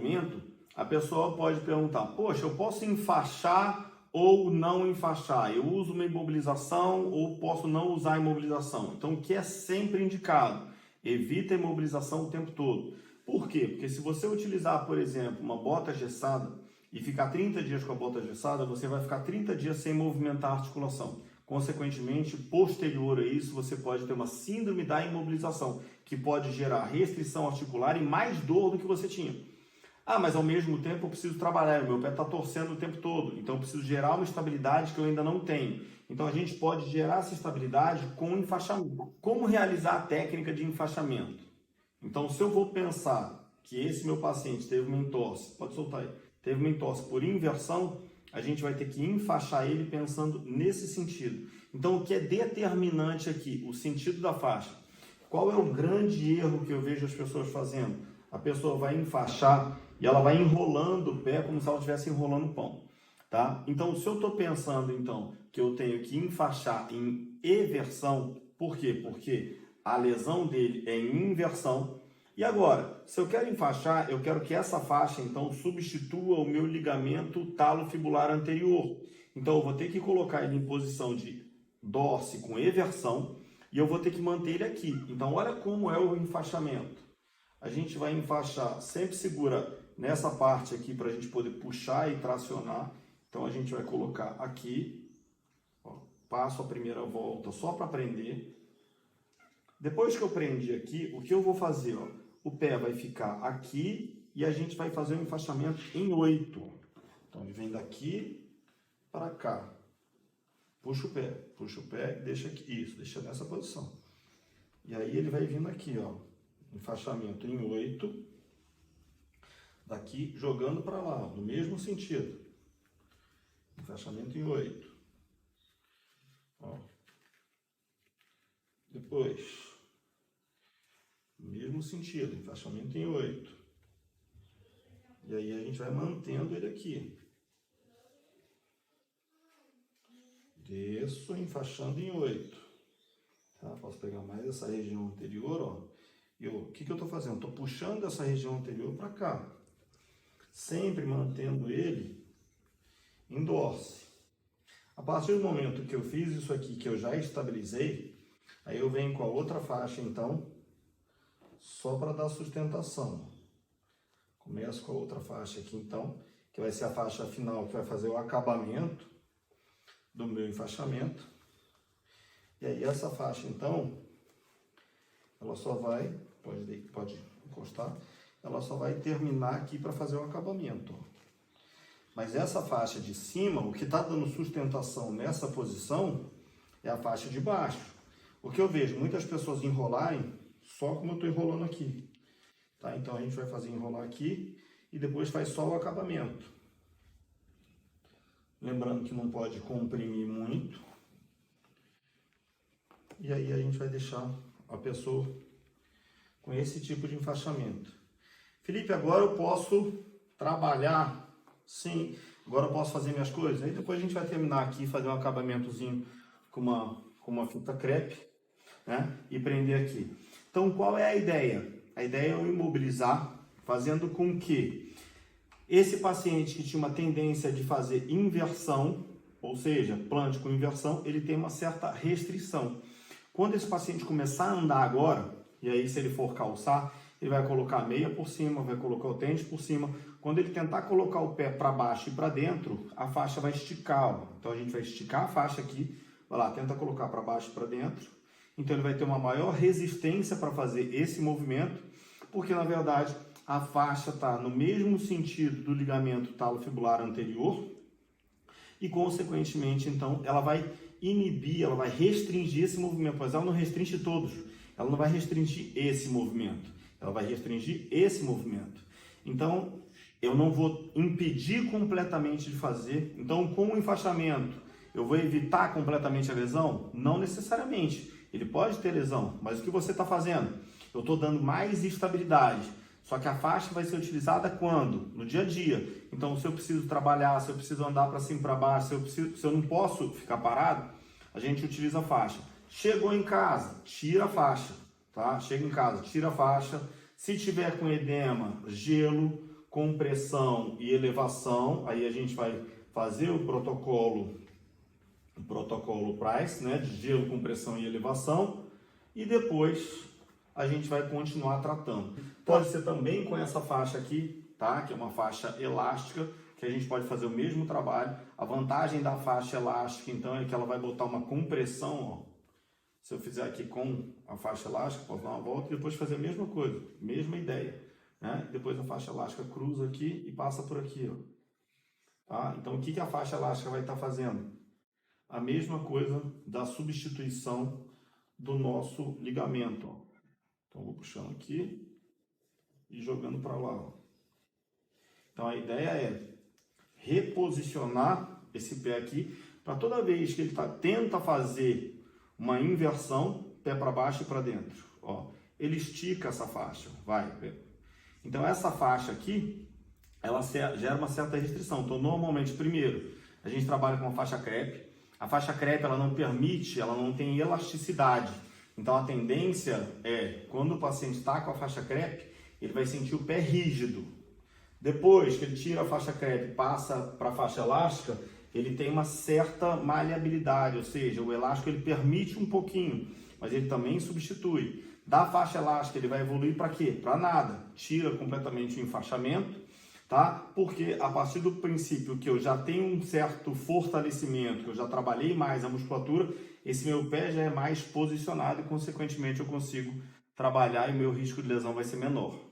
acabamento, a pessoa pode perguntar, poxa, eu posso enfaixar ou não enfaixar? Eu uso uma imobilização ou posso não usar a imobilização? Então, o que é sempre indicado? Evita a imobilização o tempo todo. Por quê? Porque se você utilizar, por exemplo, uma bota engessada e ficar 30 dias com a bota engessada, você vai ficar 30 dias sem movimentar a articulação. Consequentemente, posterior a isso, você pode ter uma síndrome da imobilização, que pode gerar restrição articular e mais dor do que você tinha. Ah, mas ao mesmo tempo eu preciso trabalhar, o meu pé está torcendo o tempo todo, então eu preciso gerar uma estabilidade que eu ainda não tenho. Então a gente pode gerar essa estabilidade com enfaixamento. Como realizar a técnica de enfaixamento? Então, se eu vou pensar que esse meu paciente teve uma entorse, pode soltar aí, teve uma entorse por inversão, a gente vai ter que enfaixar ele pensando nesse sentido. Então, o que é determinante aqui? O sentido da faixa. Qual é o grande erro que eu vejo as pessoas fazendo? A pessoa vai enfaixar e ela vai enrolando o pé como se ela estivesse enrolando pão. Tá? Então, se eu estou pensando então que eu tenho que enfaixar em eversão, por quê? Porque a lesão dele é em inversão. E agora, se eu quero enfaixar, eu quero que essa faixa, então, substitua o meu ligamento talofibular anterior. Então, eu vou ter que colocar ele em posição de dorse com eversão e eu vou ter que manter ele aqui. Então, olha como é o enfaixamento. A gente vai enfaixar, sempre segura nessa parte aqui para a gente poder puxar e tracionar. Então, a gente vai colocar aqui, ó, passo a primeira volta só para prender. Depois que eu prendi aqui, o que eu vou fazer? Ó, o pé vai ficar aqui e a gente vai fazer um enfaixamento em 8. Então, ele vem daqui para cá. Puxa o pé e deixa aqui. Isso, deixa nessa posição. E aí ele vai vindo aqui, ó, enfaixamento em 8. Daqui, jogando para lá, no mesmo sentido. Enfaixamento em 8. Ó. Depois, mesmo sentido, enfaixamento em 8. E aí a gente vai mantendo ele aqui. Desço, enfaixando em 8. Tá? Posso pegar mais essa região anterior, ó. E o que eu estou fazendo? Estou puxando essa região anterior para cá. Sempre mantendo ele em dorse. A partir do momento que eu fiz isso aqui, que eu já estabilizei, aí eu venho com a outra faixa, então, só para dar sustentação. Começo com a outra faixa aqui, então, que vai ser a faixa final, que vai fazer o acabamento do meu enfaixamento. E aí essa faixa, então, ela só vai, pode encostar, ela só vai terminar aqui para fazer o acabamento. Mas essa faixa de cima, o que está dando sustentação nessa posição, é a faixa de baixo. O que eu vejo muitas pessoas enrolarem só como eu estou enrolando aqui. Tá? Então a gente vai fazer enrolar aqui e depois faz só o acabamento. Lembrando que não pode comprimir muito. E aí a gente vai deixar a pessoa com esse tipo de enfaixamento. Felipe, agora eu posso trabalhar? Sim, agora eu posso fazer minhas coisas? Aí depois a gente vai terminar aqui, fazer um acabamentozinho com uma fita crepe, né? E prender aqui. Então, qual é a ideia? A ideia é eu imobilizar, fazendo com que esse paciente que tinha uma tendência de fazer inversão, ou seja, plante com inversão, ele tem uma certa restrição. Quando esse paciente começar a andar agora, e aí se ele for calçar, ele vai colocar a meia por cima, vai colocar o tênis por cima. Quando ele tentar colocar o pé para baixo e para dentro, a faixa vai esticar. Ó. Então a gente vai esticar a faixa aqui, vai lá, tenta colocar para baixo e para dentro. Então ele vai ter uma maior resistência para fazer esse movimento, porque na verdade a faixa está no mesmo sentido do ligamento talofibular anterior e consequentemente então ela vai inibir, ela vai restringir esse movimento, mas ela não restringe todos, ela não vai restringir esse movimento, ela vai restringir esse movimento. Então eu não vou impedir completamente de fazer. Então com o enfaixamento eu vou evitar completamente a lesão? Não necessariamente. Ele pode ter lesão, mas o que você está fazendo? Eu estou dando mais estabilidade. Só que a faixa vai ser utilizada quando? No dia a dia. Então, se eu preciso trabalhar, se eu preciso andar para cima e para baixo, se eu não posso ficar parado, a gente utiliza a faixa. Chegou em casa, tira a faixa. Tá? Chega em casa, tira a faixa. Se tiver com edema, gelo, compressão e elevação. Aí a gente vai fazer o protocolo Price, né, de gelo, compressão e elevação, e depois a gente vai continuar tratando. Pode ser também com essa faixa aqui, tá? Que é uma faixa elástica, que a gente pode fazer o mesmo trabalho. A vantagem da faixa elástica, então, é que ela vai botar uma compressão, ó. Se eu fizer aqui com a faixa elástica, posso dar uma volta e depois fazer a mesma coisa, mesma ideia, né? Depois a faixa elástica cruza aqui e passa por aqui, ó. Tá? Então, o que a faixa elástica vai estar fazendo? A mesma coisa da substituição do nosso ligamento, ó. Então, vou puxando aqui e jogando para lá, ó. Então, a ideia é reposicionar esse pé aqui para toda vez que ele tenta fazer uma inversão, pé para baixo e para dentro, ó. Ele estica essa faixa, vai. Então, essa faixa aqui, ela gera uma certa restrição. Então, normalmente, primeiro, a gente trabalha com a faixa crepe. A faixa crepe, ela não permite, ela não tem elasticidade. Então, a tendência é, quando o paciente está com a faixa crepe, ele vai sentir o pé rígido. Depois que ele tira a faixa crepe e passa para a faixa elástica, ele tem uma certa maleabilidade, ou seja, o elástico ele permite um pouquinho, mas ele também substitui. Da faixa elástica, ele vai evoluir para quê? Para nada. Tira completamente o enfaixamento, tá? Porque a partir do princípio que eu já tenho um certo fortalecimento, que eu já trabalhei mais a musculatura, esse meu pé já é mais posicionado e, consequentemente, eu consigo trabalhar e o meu risco de lesão vai ser menor.